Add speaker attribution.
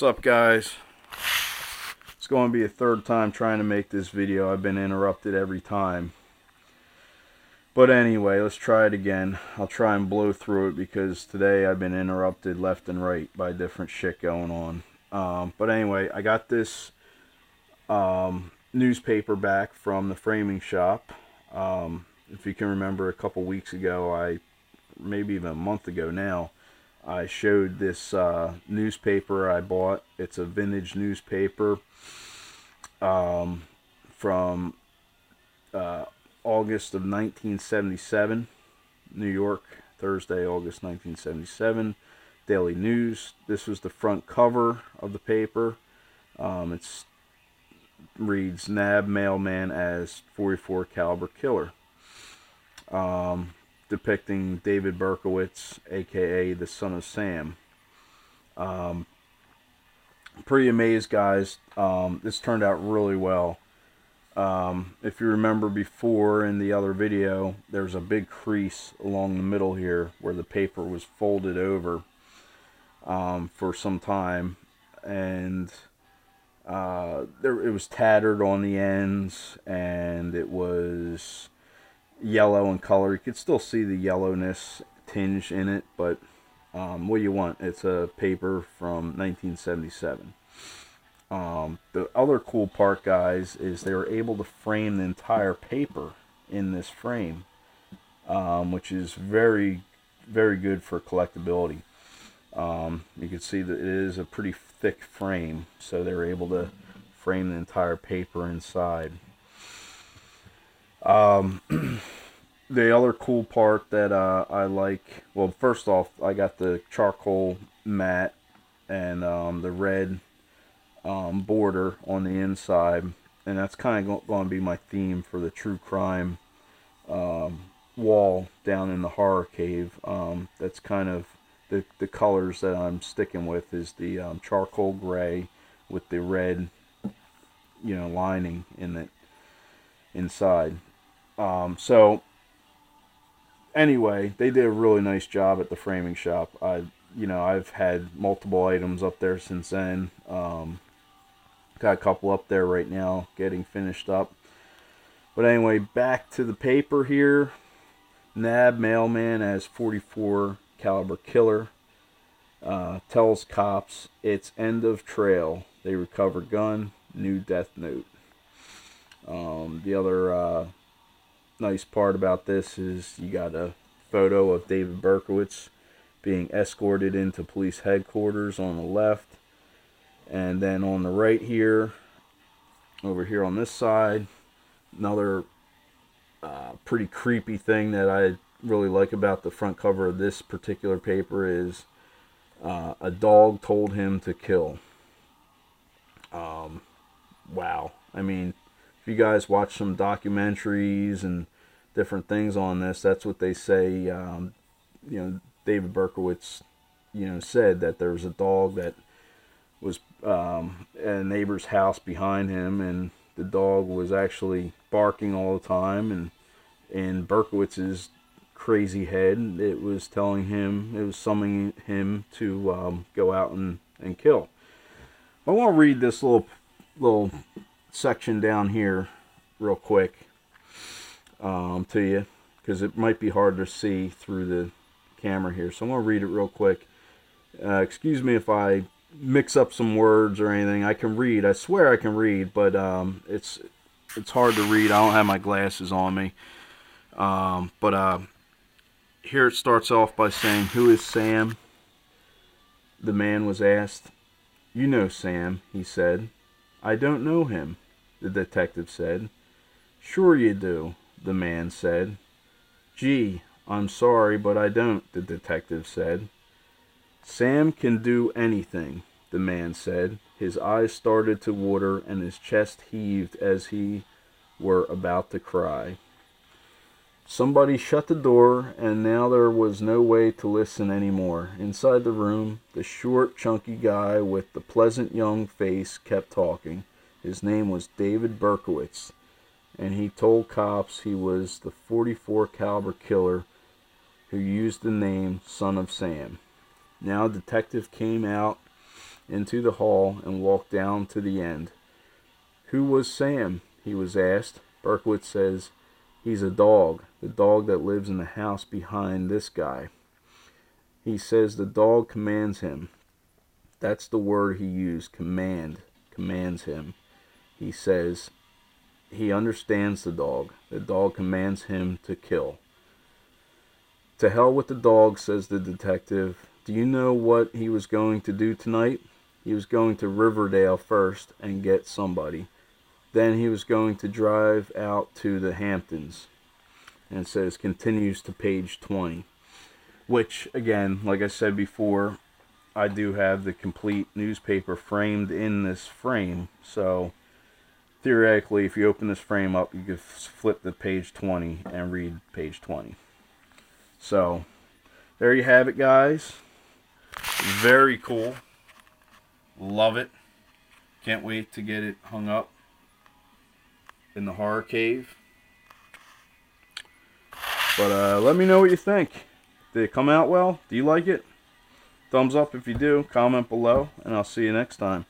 Speaker 1: What's up, guys? It's going to be a third time trying to make this video. I've been interrupted every time. But anyway, let's try it again. I'll try and blow through it because today I've been interrupted left and right by different shit going on. But anyway, I got this newspaper back from the framing shop. If you can remember, a couple weeks ago, maybe even a month ago now, I showed this newspaper I bought. It's a vintage newspaper from August of 1977, New York, Thursday, August 1977, Daily News. This was the front cover of the paper. It reads, "Nab Mailman as .44 caliber killer." Depicting David Berkowitz, aka the son of Sam. Pretty amazed, guys. This turned out really well. If you remember before in the other video, there's a big crease along the middle here where the paper was folded over for some time, and it was tattered on the ends, and it was yellow in color. You could still see the yellowness tinge in it, but what do you want? It's a paper from 1977. The other cool part, guys, is they were able to frame the entire paper in this frame, which is very, very good for collectability. You can see that it is a pretty thick frame, so they were able to frame the entire paper inside. The other cool part that I like, well, first off, I got the charcoal mat and the red border on the inside, and that's kind of going to be my theme for the true crime wall down in the horror cave. That's kind of the colors that I'm sticking with is the charcoal gray with the red, lining in it inside. So anyway, they did a really nice job at the framing shop. I've had multiple items up there since then. Got a couple up there right now getting finished up. But anyway, back to the paper here. Nab Mailman as .44 caliber killer. Tells cops it's end of trail. They recover gun. New death note. The other nice part about this is you got a photo of David Berkowitz being escorted into police headquarters on the left, and then on the right here, over here on this side, another pretty creepy thing that I really like about the front cover of this particular paper is a dog told him to kill. Wow. I mean, if you guys watch some documentaries and different things on this, that's what they say. David Berkowitz, said that there was a dog that was at a neighbor's house behind him, and the dog was actually barking all the time, and in Berkowitz's crazy head, it was summoning him to go out and kill. I want to read this little section down here real quick to you, because it might be hard to see through the camera here, so I'm going to read it real quick. Excuse me if I mix up some words or anything. I can read, I swear I can read, but it's hard to read. I don't have my glasses on me. But here it starts off by saying, "Who is Sam?" The man was asked. "You know Sam," he said. "I don't know him," the detective said. "Sure you do," the man said. "Gee, I'm sorry, but I don't," the detective said. "Sam can do anything," the man said. His eyes started to water and his chest heaved as he were about to cry. Somebody shut the door, and now there was no way to listen anymore. Inside the room, the short, chunky guy with the pleasant young face kept talking. His name was David Berkowitz, and he told cops he was the .44 caliber killer who used the name Son of Sam. Now a detective came out into the hall and walked down to the end. "Who was Sam?" he was asked. Berkowitz says, "He's a dog. The dog that lives in the house behind this guy." He says the dog commands him. That's the word he used, command. Commands him. He says he understands the dog. The dog commands him to kill. "To hell with the dog," says the detective. "Do you know what he was going to do tonight? He was going to Riverdale first and get somebody. Then he was going to drive out to the Hamptons." And it says, continues to page 20. Which, again, like I said before, I do have the complete newspaper framed in this frame. So, theoretically, if you open this frame up, you could flip to page 20 and read page 20. So, there you have it, guys. Very cool. Love it. Can't wait to get it hung up in the horror cave. But let me know what you think. Did it come out well? Do you like it? Thumbs up if you do. Comment below. And I'll see you next time.